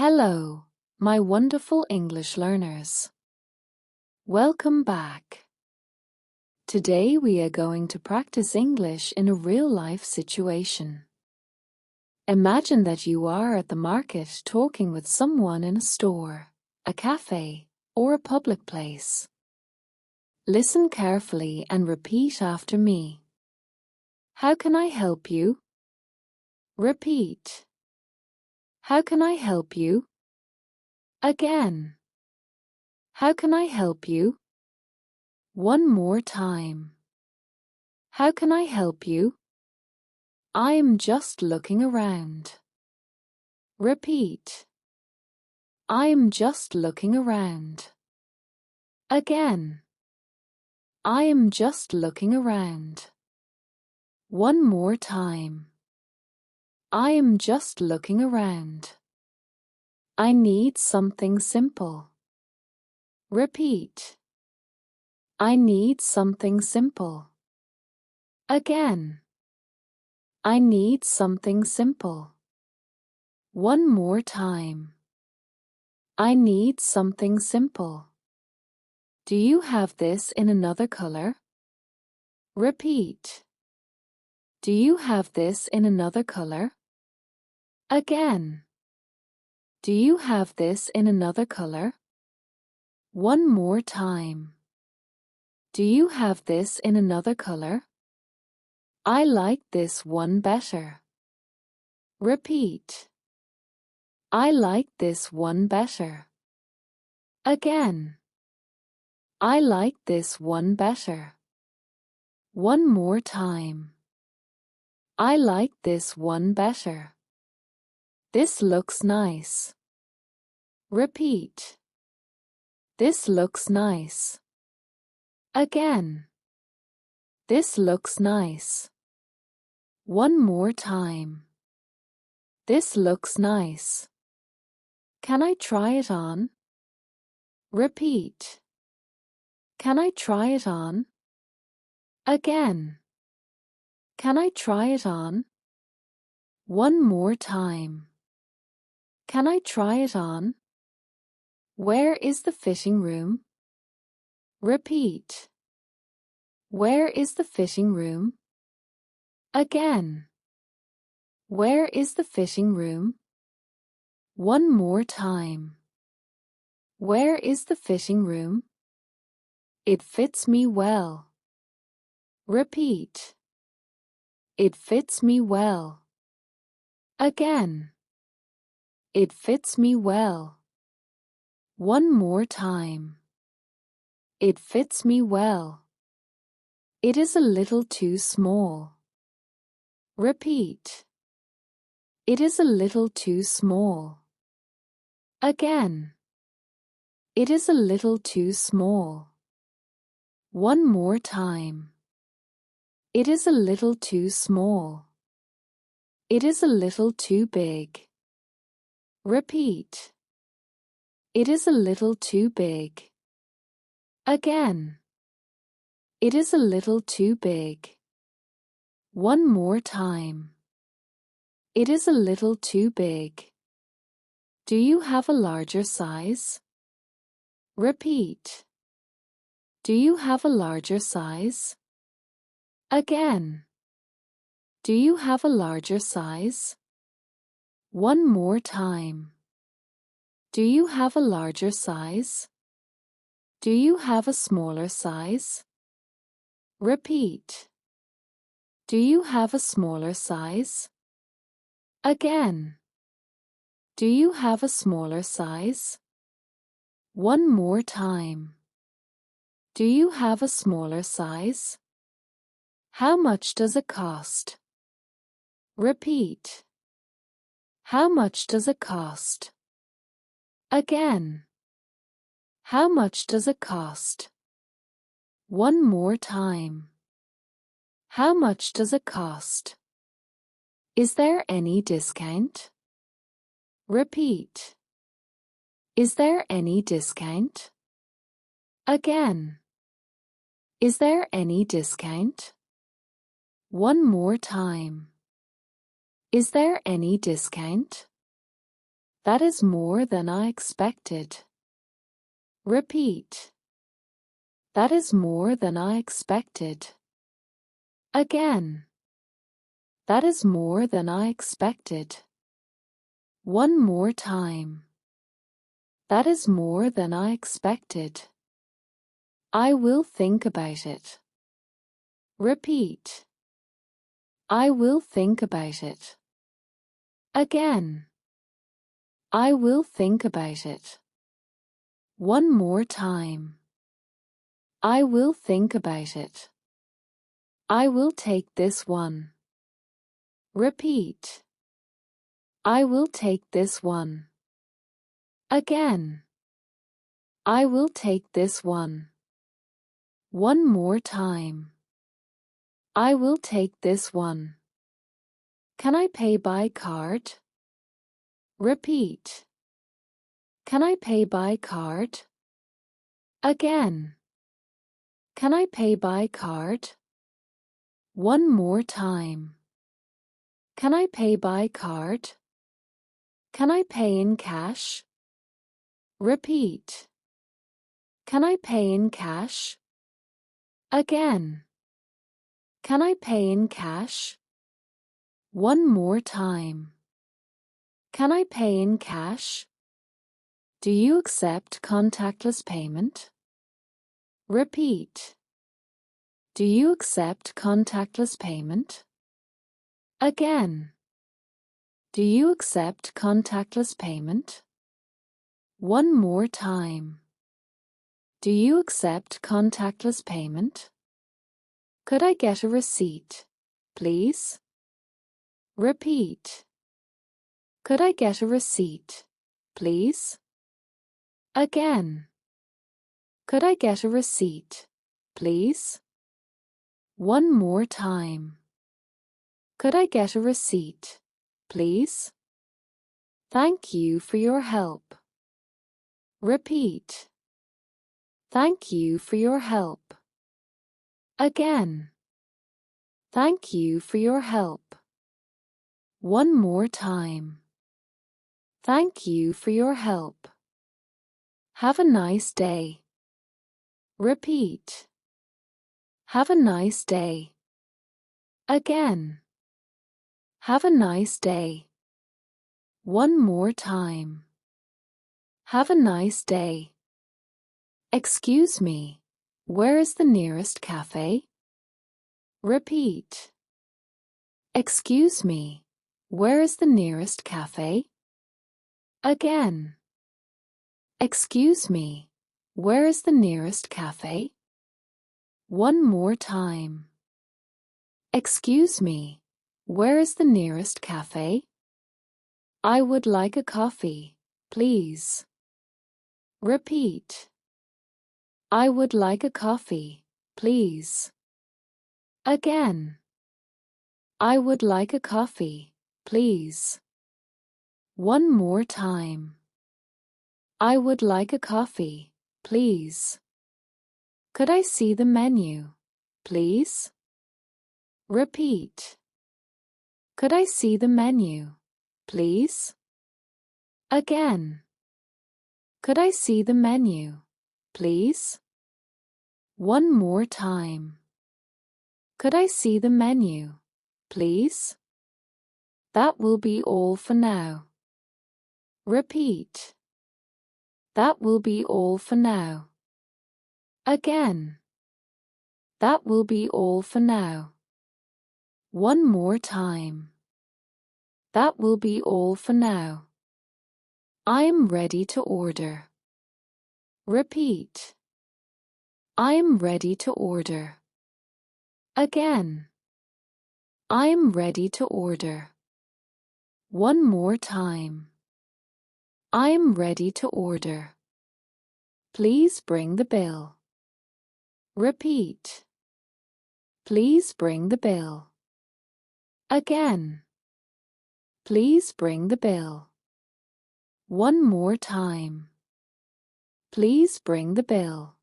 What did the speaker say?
Hello, my wonderful English learners. Welcome back. Today we are going to practice English in a real-life situation. Imagine that you are at the market talking with someone in a store, a cafe, or a public place. Listen carefully and repeat after me. How can I help you? Repeat. How can I help you? Again. How can I help you? One more time. How can I help you? I am just looking around. Repeat. I am just looking around. Again. I am just looking around. One more time. I am just looking around. I need something simple. Repeat. I need something simple. Again. I need something simple. One more time. I need something simple. Do you have this in another color? Repeat. Do you have this in another color? Again. Do you have this in another color? One more time. Do you have this in another color? I like this one better. Repeat. I like this one better. Again. I like this one better. One more time. I like this one better. This looks nice. Repeat. This looks nice. Again. This looks nice. One more time. This looks nice. Can I try it on? Repeat. Can I try it on? Again. Can I try it on? One more time. Can I try it on? Where is the fitting room? Repeat. Where is the fitting room? Again. Where is the fitting room? One more time. Where is the fitting room? It fits me well. Repeat. It fits me well. Again. It fits me well. One more time. It fits me well. It is a little too small. Repeat. It is a little too small. Again. It is a little too small. One more time. It is a little too small. It is a little too big. Repeat. It is a little too big. Again. It is a little too big. One more time. It is a little too big. Do you have a larger size? Repeat. Do you have a larger size? Again. Do you have a larger size? One more time. Do you have a larger size? Do you have a smaller size? Repeat. Do you have a smaller size? Again. Do you have a smaller size? One more time. Do you have a smaller size? How much does it cost? Repeat. How much does it cost? Again. How much does it cost? One more time. How much does it cost? Is there any discount? Repeat. Is there any discount? Again. Is there any discount? One more time. Is there any discount? That is more than I expected. Repeat. That is more than I expected. Again. That is more than I expected. One more time. That is more than I expected. I will think about it. Repeat. I will think about it. Again. I will think about it. One more time. I will think about it. I will take this one. Repeat. I will take this one. Again. I will take this one. One more time. I will take this one. Can I pay by card? Repeat. Can I pay by card? Again. Can I pay by card? One more time. Can I pay by card? Can I pay in cash? Repeat. Can I pay in cash? Again. Can I pay in cash? One more time. Can I pay in cash? Do you accept contactless payment? Repeat. Do you accept contactless payment? Again. Do you accept contactless payment? One more time. Do you accept contactless payment? Could I get a receipt, please? Repeat. Could I get a receipt, please? Again. Could I get a receipt, please? One more time. Could I get a receipt, please? Thank you for your help. Repeat. Thank you for your help. Again. Thank you for your help. One more time. Thank you for your help. Have a nice day. Repeat. Have a nice day. Again. Have a nice day. One more time. Have a nice day. Excuse me, where is the nearest cafe? Repeat. Excuse me, where is the nearest cafe? Again. Excuse me, where is the nearest cafe? One more time. Excuse me, where is the nearest cafe? I would like a coffee, please. Repeat. I would like a coffee, please. Again. I would like a coffee, please. One more time. I would like a coffee, please. Could I see the menu, please? Repeat. Could I see the menu, please? Again. Could I see the menu, please? One more time. Could I see the menu, please? That will be all for now. Repeat. That will be all for now. Again. That will be all for now. One more time. That will be all for now. I am ready to order. Repeat. I am ready to order. Again. I am ready to order. One more time. I am ready to order. Please bring the bill. Repeat. Please bring the bill. Again. Please bring the bill. One more time. Please bring the bill.